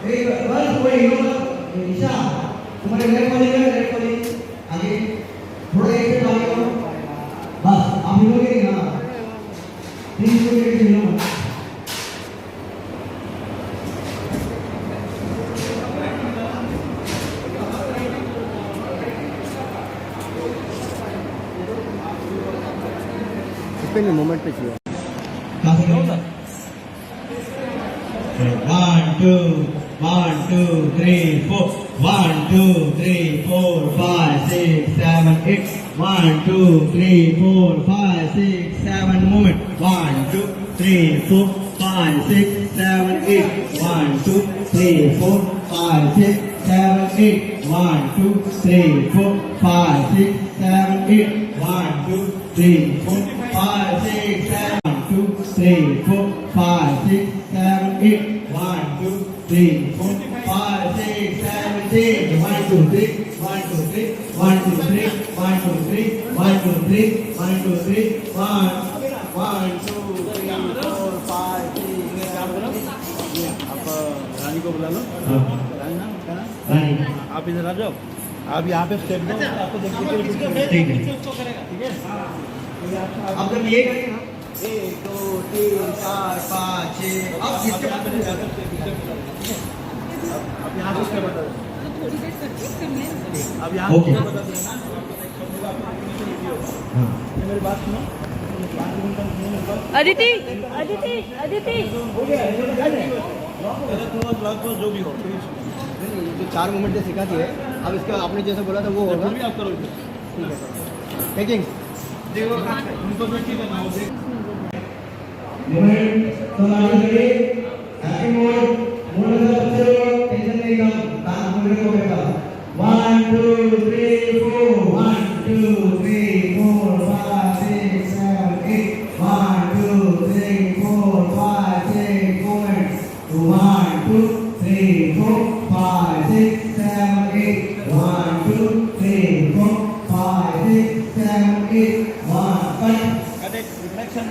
बस वही ईशा तुम्हारे लेफ्ट वाली आगे थोड़ा एक पे आगे आओ बस आप हिलोगे नहीं हाँ 3 मिनट हिलो मत पहले मोमेंट पे चाहिए 1 2 1 2 3 4 1 2 3 4 5 6 7 8 1 2 3 4 5 6 7 movement 1 2 3 4 5 6 7 8 1 2 3 4 5 6 7 8 1 2 3 4 5 6 7 8 1 2 3 4 5 6 7 2 3 4 5 6 7 8 1 2 3 4 5 6 7 8 1 2 3 1 2 3 1 2 3 1 2 3 1 2 3 1 2 3 1 1 2 3 4 5 6 आप रानी को बुला लो रानी ना क्या नाम? रानी आप इधर आ जाओ आप यहाँ पे स्टेप दो आपको देखिए ठीक है अब जब ये करेंगे ना 1 2 3 4 5 6 अब इसके बाद अब यहाँ से स्टेप बता दो थोड़ी देर करके करने अब यहाँ ओके। से बता देना मेरी बात सुनो अदिति अदिति अदिति जो भी हो जो 4 मोमेंट जो सिखाती है अब इसका आपने जैसे बोला था वो होगा भी आप करो ठीक है टेकिंग उनको भी ठीक है मोमेंट तो आगे करिए हैप्पी मोड मोड का बच्चे लोग टेंशन नहीं कम काम पूरे को बेटा 1 2 3 4 1 2 3 4 5 6 7 8 1 2 3 4 5 6 4 1 2 3 4 5 6 7 8 1 2 3 4 5 6 7 8 1 5 रिफ्लेक्शन